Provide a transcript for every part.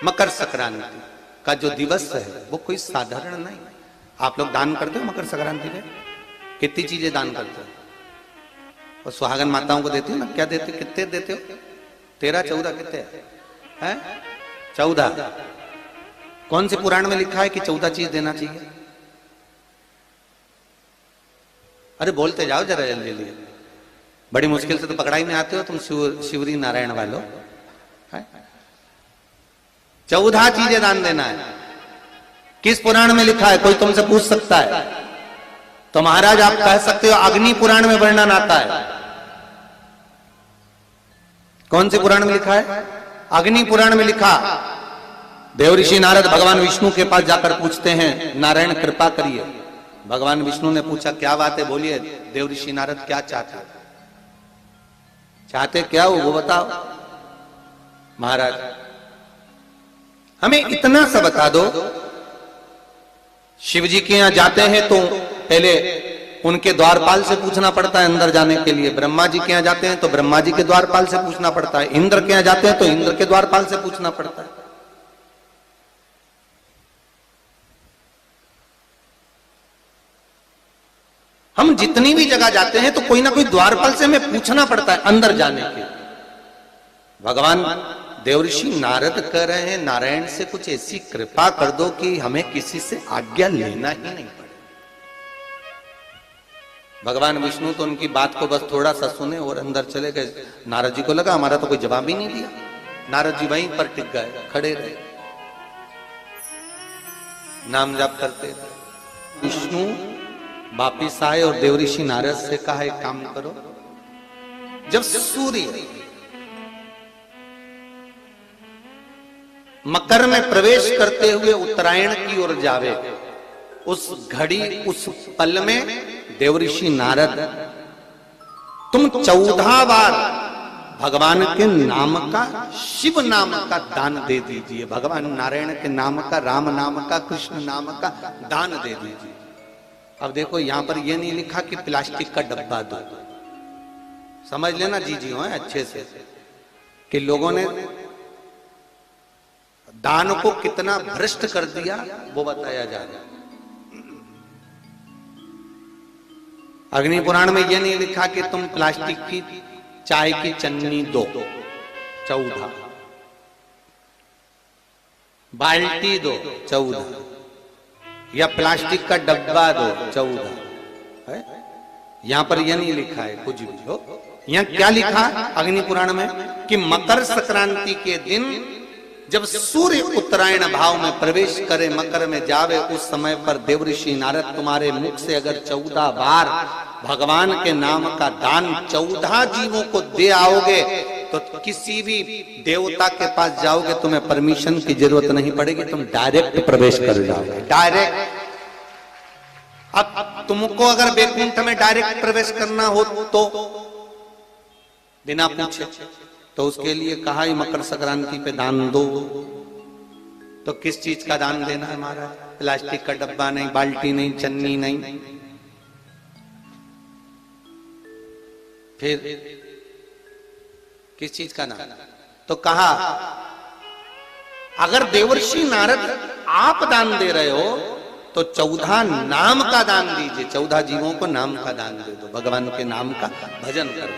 मकर संक्रांति का जो दिवस है वो कोई साधारण नहीं। आप लोग दान करते हो मकर संक्रांति में? कितनी चीजें दान करते हो? और सुहागन माताओं को देते हो ना? क्या देते हो? कितने देते हो? 13, 14 कितने हैं? 14। कौन से पुराण में लिखा है कि 14 चीज देना चाहिए? अरे बोलते जाओ जरा जल्दी जल्दी, बड़ी मुश्किल से तो पकड़ाई में आते हो तुम शिवरी नारायण वालों। 14 चीजें दान देना है। किस पुराण में लिखा है? कोई तुमसे पूछ सकता है तो महाराज आप कह सकते हो अग्नि पुराण में वर्णन आता है। कौन से पुराण में लिखा है? अग्नि पुराण में लिखा। देव ऋषि नारद भगवान विष्णु के पास जाकर पूछते हैं, नारायण कृपा करिए। भगवान विष्णु ने पूछा क्या बात है, बोलिए। देव ऋषि नारद क्या चाहते चाहते क्या हो वो बताओ महाराज, हमें इतना सा बता दो। शिव जी के यहां जाते हैं तो पहले उनके द्वारपाल से पूछना पड़ता है अंदर जाने के लिए। ब्रह्मा जी के यहां जाते हैं तो ब्रह्मा जी के द्वारपाल से पूछना पड़ता है। इंद्र के यहां जाते हैं तो इंद्र के द्वारपाल से पूछना पड़ता है। हम जितनी भी जगह जाते हैं तो कोई ना कोई द्वारपाल से हमें पूछना पड़ता है अंदर जाने के। भगवान देवऋषि नारद कह रहे हैं नारायण से कुछ ऐसी कृपा कर दो कि हमें किसी से आज्ञा लेना ही नहीं पड़े। भगवान विष्णु तो उनकी बात को बस थोड़ा सा सुने और अंदर चले गए। नारद जी को लगा हमारा तो कोई जवाब ही नहीं दिया। नारद जी वहीं पर टिक गए, खड़े रहे, नाम जाप करते रहे। विष्णु वापिस आए और देवऋषि नारद से कहा एक काम करो, जब सूर्य मकर में प्रवेश करते हुए उत्तरायण की ओर जावे, उस घड़ी उस पल में देवऋषि नारद तुम 14 बार भगवान के नाम का, शिव नाम का दान दे दीजिए। भगवान नारायण के नाम का, राम नाम का, कृष्ण नाम का दान दे दीजिए। अब देखो यहां पर यह नहीं लिखा कि प्लास्टिक का डब्बा दो। समझ लेना जी हो अच्छे से कि लोगों ने दान को कितना भ्रष्ट कर दिया वो बताया जा रहा है। अग्नि पुराण में यह नहीं लिखा कि तुम प्लास्टिक की चाय की चन्नी दो 14, बाल्टी दो 14, या प्लास्टिक का डब्बा दो 14 है। यहां पर यह नहीं लिखा है कुछ भी हो। यहां क्या लिखा अग्नि पुराण में कि मकर संक्रांति के दिन जब सूर्य उत्तरायण भाव में प्रवेश करे, मकर में जावे, उस समय पर देवऋषि नारद तुम्हारे मुख से अगर 14 बार भगवान के नाम का दान 14 जीवों को दे आओगे तो किसी भी देवता के पास जाओगे तुम्हें परमिशन की जरूरत नहीं पड़ेगी, तुम डायरेक्ट प्रवेश कर जाओगे। डायरेक्ट। अब तुमको अगर बैकुंठ में डायरेक्ट प्रवेश करना हो तो बिना पूछे, तो उसके लिए कहा ही मकर संक्रांति पे दान दो। तो किस चीज का दान देना है महाराज? प्लास्टिक का डब्बा नहीं, बाल्टी नहीं, चन्नी नहीं, फिर किस चीज का दान? तो कहा अगर देवर्षि नारद आप दान दे रहे हो तो 14 नाम का दान दीजिए। 14 जीवों को नाम का दान दे दो, भगवान के नाम का भजन करो।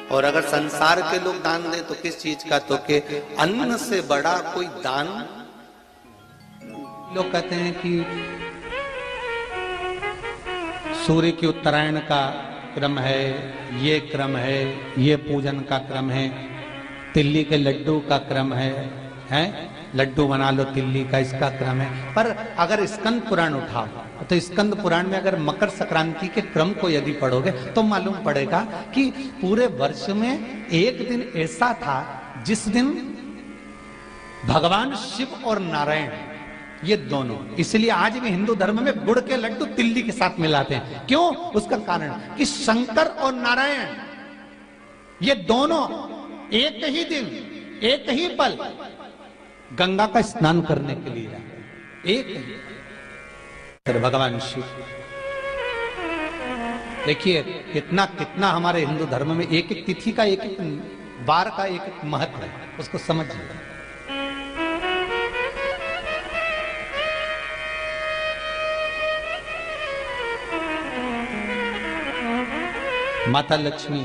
और अगर संसार के लोग दान दे तो किस चीज का? तो के अन्न से बड़ा कोई दान। लोग कहते हैं कि सूर्य की उत्तरायण का क्रम है, ये क्रम है, ये पूजन का क्रम है, तिल्ली के लड्डू का क्रम है, लड्डू बना लो तिल्ली का, इसका क्रम है। पर अगर स्कंद पुराण उठाओ तो स्कंद पुराण में अगर मकर संक्रांति के क्रम को यदि पढ़ोगे तो मालूम पड़ेगा कि पूरे वर्ष में एक दिन ऐसा था जिस दिन भगवान शिव और नारायण ये दोनों, इसलिए आज भी हिंदू धर्म में गुड़ के लड्डू तिल्ली के साथ मिलाते हैं। क्यों? उसका कारण कि शंकर और नारायण ये दोनों एक ही दिन, एक ही पल गंगा का स्नान करने के लिए जाते। एक ही भगवान शिव। देखिए कितना कितना हमारे हिंदू धर्म में एक एक तिथि का, एक एक बार का एक एक महत्व है, उसको समझिए। माता लक्ष्मी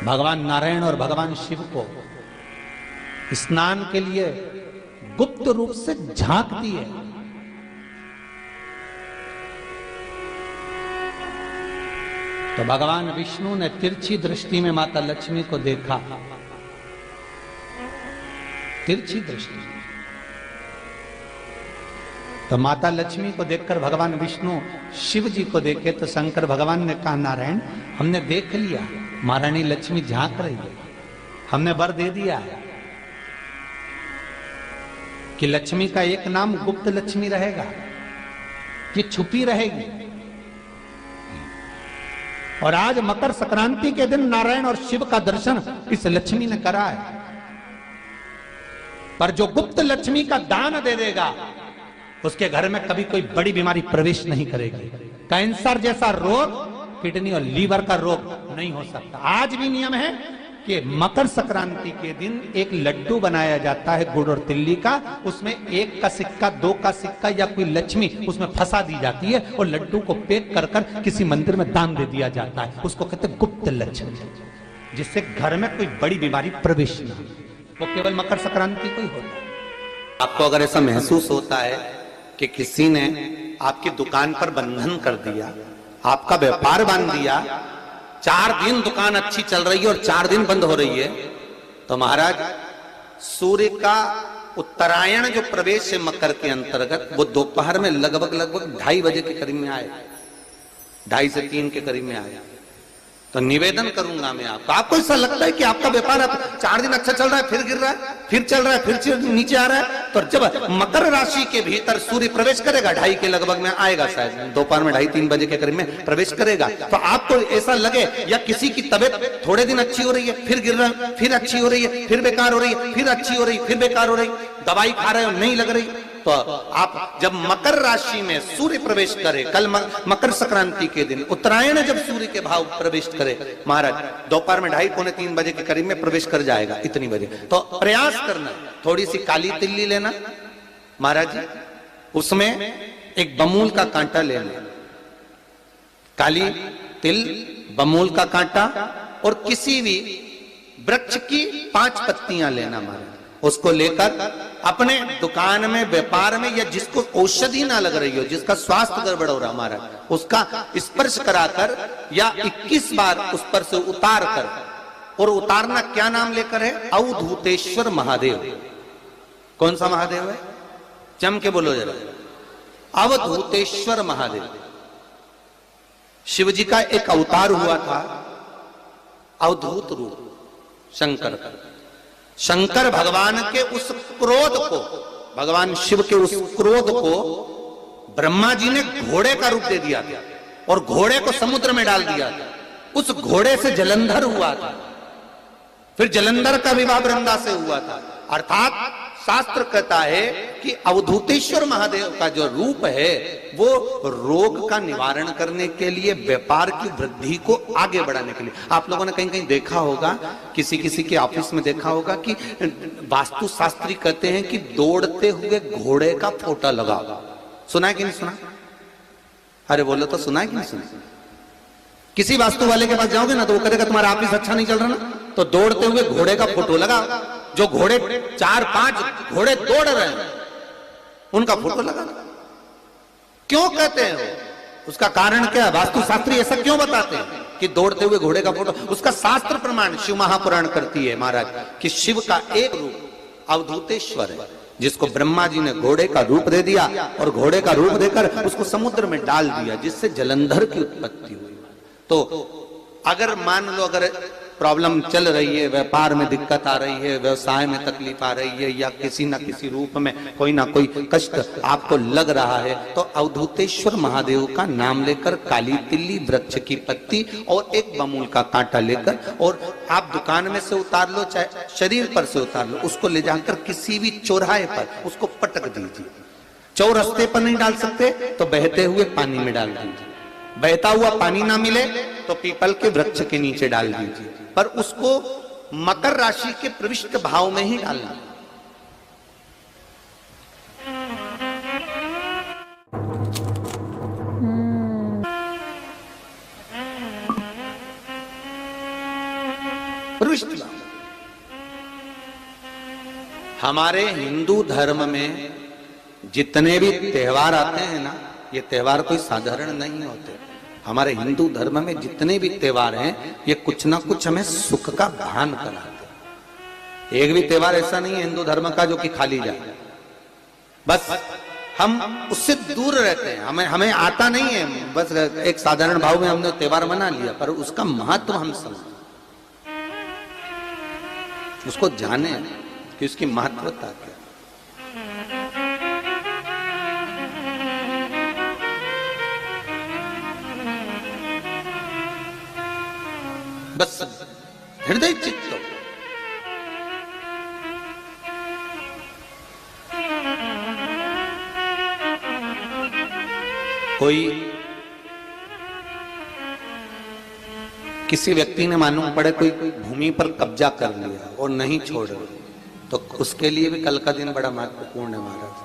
भगवान नारायण और भगवान शिव को स्नान के लिए गुप्त रूप से झांकती है। तो भगवान विष्णु ने तिरछी दृष्टि में माता लक्ष्मी को देखा, तिरछी दृष्टि। तो माता लक्ष्मी को देखकर भगवान विष्णु शिव जी को देखे तो शंकर भगवान ने कहा, नारायण हमने देख लिया, महारानी लक्ष्मी झांक रही है, हमने वर दे दिया है कि लक्ष्मी का एक नाम गुप्त लक्ष्मी रहेगा, कि छुपी रहेगी। और आज मकर संक्रांति के दिन नारायण और शिव का दर्शन इस लक्ष्मी ने करा है। पर जो गुप्त लक्ष्मी का दान दे देगा उसके घर में कभी कोई बड़ी बीमारी प्रवेश नहीं करेगी। कैंसर जैसा रोग, किडनी और लीवर का रोग नहीं हो सकता। आज भी नियम है कि मकर संक्रांति के दिन एक लड्डू बनाया जाता है गुड़ और तिल्ली का, उसमें 1 का सिक्का, 2 का सिक्का या कोई लक्ष्मी उसमें फंसा दी जाती है और लड्डू को पैक कर कर किसी मंदिर में दान दे दिया जाता है। उसको कहते हैं गुप्त लक्ष्मी, जिससे घर में कोई बड़ी बीमारी प्रवेश न हो। वो केवल मकर संक्रांति को ही होता है। आपको अगर ऐसा महसूस होता है कि किसी ने आपकी दुकान पर बंधन कर दिया, आपका व्यापार बांध दिया, 4 दिन दुकान अच्छी चल रही है और 4 दिन बंद हो रही है, तो महाराज सूर्य का उत्तरायण जो प्रवेश है मकर के अंतर्गत, वो दोपहर में लगभग 2:30 बजे के करीब में आए, 2:30 से 3 के करीब में आए। तो निवेदन करूंगा मैं आपको ऐसा लगता है कि आपका व्यापार 4 दिन अच्छा चल रहा है, फिर गिर रहा है, फिर चल रहा है, फिर नीचे आ रहा है, तो जब मकर राशि के भीतर सूर्य प्रवेश करेगा 2:30 के लगभग में आएगा, शायद दोपहर में 2:30-3 बजे के करीब में प्रवेश करेगा, तो आपको ऐसा लगे या किसी की तबियत थोड़े दिन अच्छी हो रही है, फिर गिर रहा है, फिर अच्छी हो रही है, फिर बेकार हो रही है, फिर अच्छी हो रही है, फिर बेकार हो रही, दवाई खा रहे हो नहीं लग रही, तो आप जब मकर राशि में सूर्य प्रवेश करे, कल मकर संक्रांति के दिन उत्तरायण जब सूर्य के भाव प्रवेश करे महाराज, दोपहर में 2:30-3 बजे के करीब में प्रवेश कर जाएगा इतनी बजे, तो प्रयास करना थोड़ी सी काली तिल्ली लेना महाराज जी, उसमें एक बमूल का कांटा लेना, काली तिल, बमूल का कांटा और किसी भी वृक्ष की 5 पत्तियां लेना महाराज, उसको लेकर अपने दुकान में, व्यापार में, या जिसको औषधि ना लग रही हो, जिसका स्वास्थ्य गड़बड़ हो रहा हमारा, उसका स्पर्श कराकर या 21 बार उस पर से उतार कर, और उतारना क्या नाम लेकर है, अवधूतेश्वर महादेव। कौन सा महादेव है, जम के बोलो जरा, अवधूतेश्वर महादेव। शिव जी का एक अवतार हुआ था, अवधूत रूप शंकर का। शंकर भगवान के उस क्रोध को, भगवान शिव के उस क्रोध को ब्रह्मा जी ने घोड़े का रूप दे दिया था और घोड़े को समुद्र में डाल दिया था। उस घोड़े से जलंधर हुआ था, फिर जलंधर का विवाह वृंदा से हुआ था। अर्थात शास्त्र कहता है कि अवधूतेश्वर महादेव का जो रूप है वो रोग का निवारण करने के लिए, व्यापार की वृद्धि को आगे बढ़ाने के लिए। आप लोगों ने कहीं कहीं देखा होगा, किसी किसी के ऑफिस में देखा होगा कि वास्तु शास्त्री कहते हैं कि दौड़ते हुए घोड़े का फोटो लगाओ। सुना है कि नहीं सुना? अरे बोलो तो, सुना है कि नहीं सुना? किसी वास्तु वाले के पास जाओगे ना तो वो कहेगा तुम्हारा ऑफिस अच्छा नहीं चल रहा ना, तो दौड़ते हुए घोड़े का फोटो लगाओ। जो घोड़े 4-5 घोड़े दौड़ रहे हैं उनका फोटो लगाना। क्यों कहते हैं वो? उसका कारण क्या है? वास्तु शास्त्री ऐसा क्यों बताते हैं कि दौड़ते हुए घोड़े का फोटो? उसका शास्त्र प्रमाण शिव महापुराण करती है महाराज कि शिव का एक रूप अवधूतेश्वर है, जिसको ब्रह्मा जी ने घोड़े का रूप दे दिया और घोड़े का रूप देकर उसको समुद्र में डाल दिया, जिससे जलंधर की उत्पत्ति हुई। तो अगर मान लो, अगर प्रॉब्लम चल रही है, व्यापार में दिक्कत आ रही है, व्यवसाय में तकलीफ आ रही है, या किसी ना किसी रूप में कोई ना कोई कष्ट आपको लग रहा है, तो अवधूतेश्वर महादेव का नाम लेकर काली तिल्ली, वृक्ष की पत्ती और एक बमूल का कांटा लेकर, और आप दुकान में से उतार लो, चाहे शरीर पर से उतार लो, उसको ले जाकर किसी भी चौराहे पर उसको पटक दीजिए। चौरस्ते पर नहीं डाल सकते तो बहते हुए पानी में डाल दीजिए। बहता हुआ पानी ना मिले तो पीपल के वृक्ष के नीचे डाल दीजिए, पर उसको मकर राशि के प्रविष्ट भाव में ही डालना। हमारे हिंदू धर्म में जितने भी त्योहार आते हैं ना, ये त्योहार कोई साधारण नहीं होते। हमारे हिंदू धर्म में जितने भी त्योहार हैं ये कुछ ना कुछ हमें सुख का भान कराते हैं। एक भी त्योहार ऐसा नहीं है हिंदू धर्म का जो कि खाली जाए, बस हम उससे दूर रहते हैं, हमें आता नहीं है। बस एक साधारण भाव में हमने त्योहार मना लिया, पर उसका महत्व हम समझें, उसको जाने कि उसकी महत्वता क्या। बस हृदय चित्त कोई किसी व्यक्ति ने मालूम पड़े कोई भूमि पर कब्जा कर लिया और नहीं छोड़ रहे, तो उसके लिए भी कल का दिन बड़ा महत्वपूर्ण है महाराज।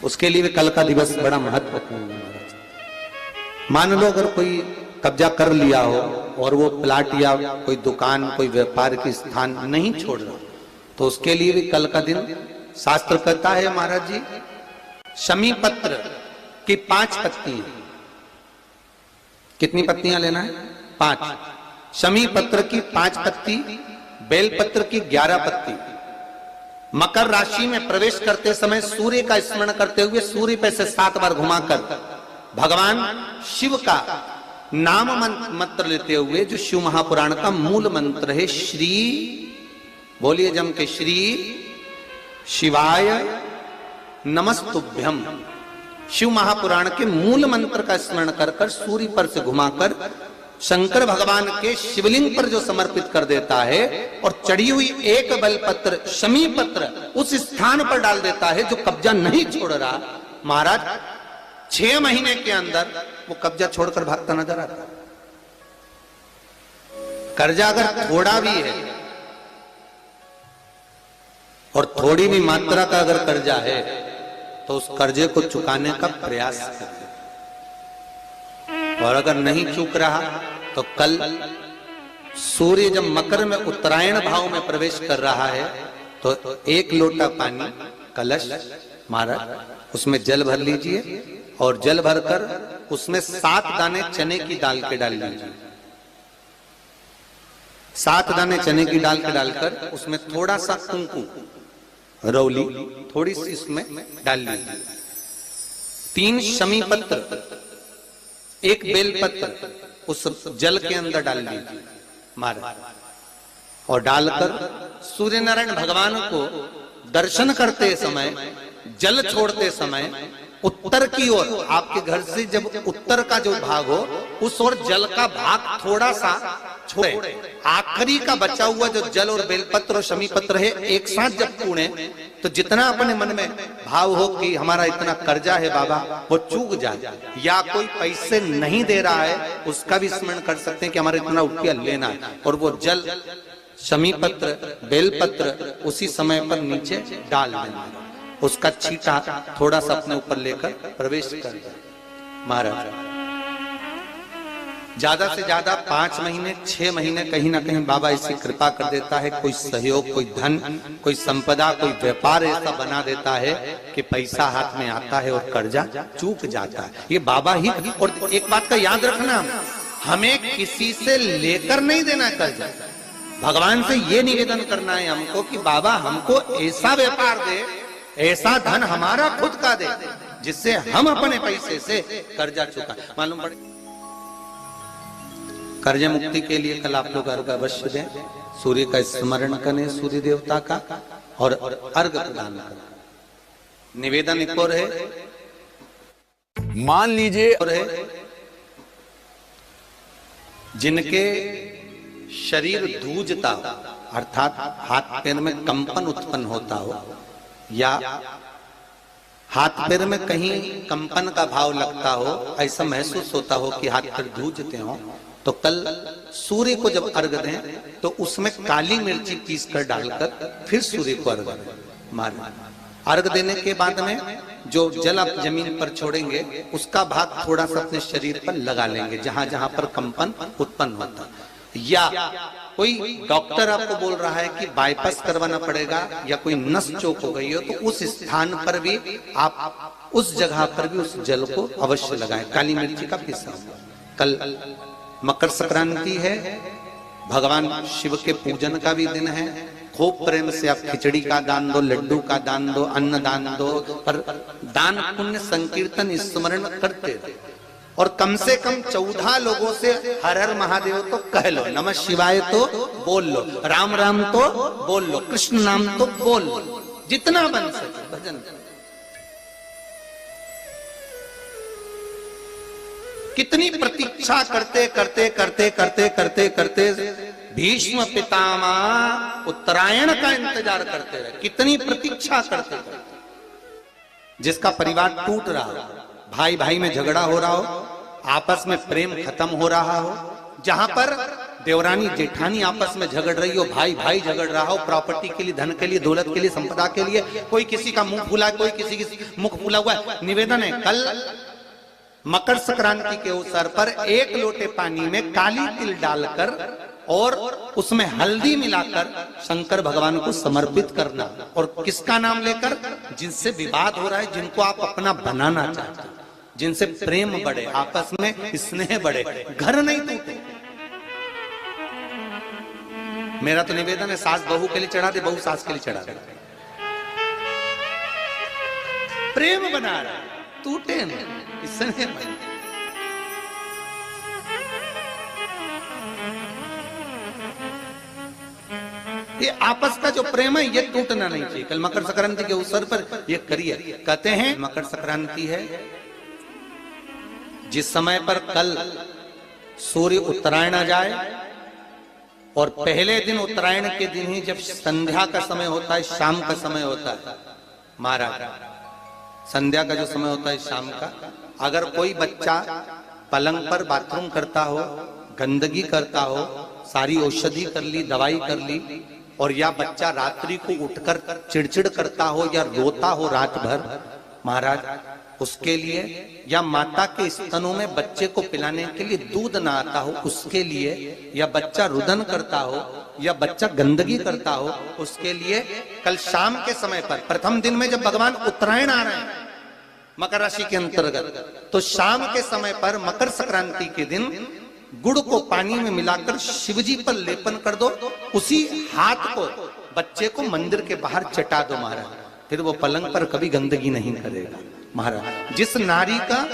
उसके लिए भी कल का दिवस बड़ा महत्वपूर्ण है महाराज। मान लो अगर कोई कब्जा कर लिया हो और वो प्लाट या कोई दुकान कोई व्यापार की स्थान नहीं छोड़ रहा, तो उसके लिए भी कल का दिन शास्त्र कहता है महाराज जी, शमी पत्र की 5 पत्तियां, कितनी पत्तियां लेना है? 5। शमी पत्र की 5 पत्ती, बेल पत्र की 11 पत्ती। मकर राशि में प्रवेश करते समय सूर्य का स्मरण करते हुए सूर्य पे से 7 बार घुमाकर भगवान शिव का नाम मंत्र लेते हुए, जो शिव महापुराण का मूल मंत्र है, श्री, बोलिए जम के, श्री शिवाय नमस्तुभ्यम। शिव महापुराण के मूल मंत्र का स्मरण कर कर सूर्य पर से घुमाकर शंकर भगवान के शिवलिंग पर जो समर्पित कर देता है और चढ़ी हुई एक बेलपत्र शमी पत्र उस स्थान पर डाल देता है जो कब्जा नहीं छोड़ रहा, महाराज 6 महीने के अंदर वो कब्जा छोड़कर भागता नजर आता। कर्जा अगर थोड़ा भी है और थोड़ी भी मात्रा का अगर कर्जा है तो उस कर्जे को चुकाने का प्रयास करें, और अगर नहीं चूक रहा तो कल सूर्य जब मकर में उत्तरायण भाव में प्रवेश कर रहा है तो 1 लोटा पानी कलश महाराज उसमें जल भर लीजिए और जल भरकर उसमें 7 दाने चने की दाल के डाल लीजिए। 7 दाने चने की दाल के डालकर उसमें थोड़ा सा कुंकुम रौली थोड़ी सी इसमें डाल लीजिए। 3 शमी पत्र, 1 बेल पत्र उस जल के अंदर डाल लीजिए महाराज, और डालकर सूर्य नारायण भगवान को दर्शन करते समय, जल छोड़ते समय उत्तर की ओर, आपके घर से जब उत्तर का जो भाग हो उस ओर जल का भाग थोड़ा सा छोड़े। आखिरी का बचा हुआ जो जल और बेलपत्र और शमी पत्र है एक साथ जब पूणे तो जितना अपने मन में भाव हो कि हमारा इतना कर्जा है बाबा वो चूक जाए, या कोई पैसे नहीं दे रहा है उसका भी स्मरण कर सकते हैं कि हमारा इतना रुपया लेना है, और वो जल शमी पत्र बेलपत्र उसी समय पर नीचे डाल देना, उसका छींटा थोड़ा सा अपने ऊपर लेकर प्रवेश कर दे महाराज। ज्यादा से ज्यादा 5 महीने 6 महीने कहीं ना कहीं बाबा ऐसी कृपा कर देता है, कोई सहयोग, कोई धन, कोई संपदा, कोई व्यापार ऐसा बना देता है कि पैसा हाथ में आता है और कर्जा चूक जाता है। ये बाबा ही। और एक बात का याद रखना, हमें किसी से लेकर नहीं देना कर्जा, भगवान से ये निवेदन करना है हमको कि बाबा हमको ऐसा व्यापार दे, ऐसा धन हमारा खुद का दे जिससे हम अपने पैसे से कर्जा चुका। मालूम पड़े कर्ज मुक्ति के लिए कल आप लोग अर्घ अवश्य दें, सूर्य का स्मरण करें, सूर्य देवता का, और अर्घ प्रदान करें। निवेदन एक और है, मान लीजिए और है जिनके शरीर धूजता हो, अर्थात हाथ पैर में कंपन उत्पन्न होता हो, या हाथ पैर में कहीं कंपन का भाव लगता हो, ऐसा महसूस होता हो कि हाथ पैर धूजते हो, तो कल सूर्य को जब अर्घ दें तो उसमें काली मिर्ची पीस कर डालकर फिर सूर्य को अर्घ मारें। अर्घ देने के बाद में जो जल आप जमीन पर छोड़ेंगे उसका भाग थोड़ा सा अपने शरीर पर लगा लेंगे, जहां जहां पर कंपन उत्पन्न होता। या कोई डॉक्टर आपको बोल रहा है कि बाईपास करवाना पड़ेगा या कोई नस चोक हो गई हो, तो उस स्थान पर भी आप उस जगह पर भी उस जल को अवश्य लगाएं, काली मिर्ची का पिसा हुआ। कल मकर संक्रांति है, भगवान शिव के पूजन का भी दिन है। खूब प्रेम से आप खिचड़ी का दान दो, लड्डू का दान दो, अन्न दान दो, पर दान पुण्य संकीर्तन स्मरण करते रहो। और कम से कम 14 लोगों से हर हर महादेव तो कह लो, नमः शिवाय तो बोल लो, राम राम तो बोल लो, कृष्ण नाम तो बोल लो, जितना बन सके भजन। कितनी प्रतीक्षा करते करते करते करते करते करते भीष्म पितामह उत्तरायण का इंतजार करते रहे, कितनी प्रतीक्षा करते करते। जिसका परिवार टूट रहा हो, भाई भाई में झगड़ा हो रहा हो, आपस में प्रेम खत्म हो रहा हो, जहां पर देवरानी जेठानी आपस में झगड़ रही हो, भाई भाई झगड़ रहा हो, प्रॉपर्टी के लिए, धन के लिए, दौलत के लिए, संपदा के लिए, कोई किसी का मुंह फूला, कोई किसी की मुख फूला हुआ है। निवेदन है, कल मकर संक्रांति के अवसर पर 1 लोटे पानी में काली तिल डालकर और उसमें हल्दी मिलाकर शंकर भगवान को समर्पित करना। और किसका नाम लेकर? जिनसे विवाद हो रहा है, जिनको आप अपना बनाना चाहते हैं, जिनसे प्रेम बढ़े, आपस में स्नेह बढ़े, घर नहीं टूटे। मेरा तो निवेदन है, सास बहू के लिए चढ़ा दे, बहू सास के लिए चढ़ा दे, प्रेम बना रहा है, टूटे नहीं, स्नेह बढ़े। ये आपस का जो प्रेम है ये टूटना नहीं चाहिए। कल मकर संक्रांति के अवसर पर ये करिए। कहते हैं मकर संक्रांति है, जिस समय पर कल सूर्य उत्तरायण आ जाए और पहले दिन उत्तरायण के दिन ही जब संध्या का समय होता है, शाम का समय होता है, महाराज संध्या का जो समय होता है शाम का, अगर कोई बच्चा पलंग पर बाथरूम करता हो, गंदगी करता हो, सारी औषधि कर ली, दवाई कर ली, और या बच्चा रात्रि को उठकर चिड़चिड़ करता हो या रोता हो रात भर, महाराज उसके लिए, या माता के स्तनों में बच्चे को पिलाने के लिए दूध ना आता हो उसके लिए, या बच्चा रुदन करता हो या बच्चा गंदगी करता हो उसके लिए, कल शाम के समय पर, प्रथम दिन में जब भगवान उत्तरायण आ रहे हैं मकर राशि के अंतर्गत, तो शाम के समय पर मकर संक्रांति के दिन गुड़ को पानी में मिलाकर शिवजी पर लेपन कर दो, उसी हाथ को बच्चे को मंदिर के बाहर चटा दो महाराज, फिर वो पलंग पर कभी गंदगी नहीं करेगा महाराज। जिस नारी का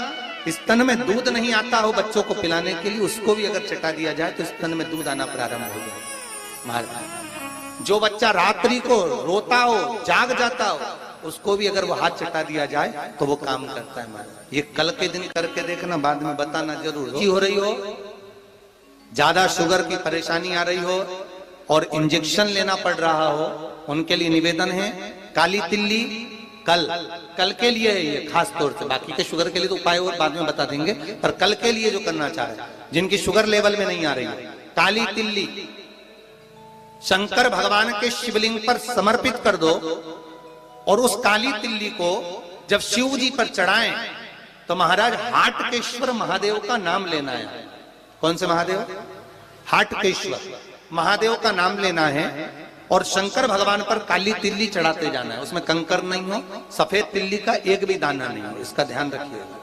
स्तन में दूध नहीं आता हो बच्चों को पिलाने के लिए, उसको भी अगर चटा दिया जाए तो स्तन में दूध आना प्रारंभ हो जाए महाराज। जो बच्चा रात्रि को रोता हो, जाग जाता हो, उसको भी अगर वो हाथ चटा दिया जाए तो वो काम करता है महाराज। ये कल के दिन करके देखना, बाद में बताना जरूर। हो रही हो, ज्यादा शुगर की परेशानी आ रही हो और इंजेक्शन लेना पड़ रहा हो, उनके लिए निवेदन है, काली तिल्ली कल के लिए है ये खास तौर से, बाकी के शुगर के लिए तो उपाय और बाद में बता देंगे, पर कल के लिए जो करना चाह रहे हैं, जिनकी शुगर लेवल में नहीं आ रही है, काली तिल्ली शंकर भगवान के शिवलिंग पर समर्पित कर दो, और उस काली तिल्ली को जब शिव जी पर चढ़ाएं तो महाराज हाटकेश्वर महादेव का नाम लेना है। कौन से महादेव? हाटकेश्वर महादेव का नाम लेना है, और शंकर भगवान पर काली तिल्ली चढ़ाते जाना है। उसमें कंकर नहीं हो, सफेद तिल्ली का एक भी दाना नहीं हो, इसका ध्यान रखिएगा।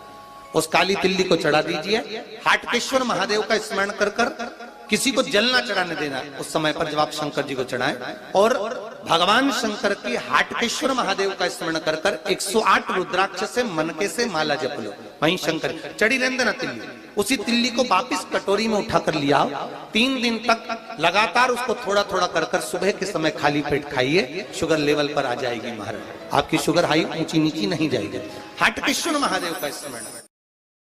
उस काली तिल्ली को चढ़ा दीजिए, हाटकेश्वर महादेव का स्मरण कर कर, किसी को जल ना चढ़ाने देना उस समय पर जब आप शंकर जी को चढ़ाएं, और भगवान शंकर की हाटकेश्वर महादेव का स्मरण कर कर 108 रुद्राक्ष से मनके से माला जप लो। वहीं शंकर चढ़ी रहने देना तिल्ली, उसी तिल्ली को वापिस कटोरी में उठाकर लिया, 3 दिन तक लगातार उसको थोड़ा थोड़ा कर कर सुबह के समय खाली पेट खाइए, शुगर लेवल पर आ जाएगी महाराज, आपकी शुगर हाई ऊंची नीची नहीं जाएगी। हाटकेश्वर महादेव का स्मरण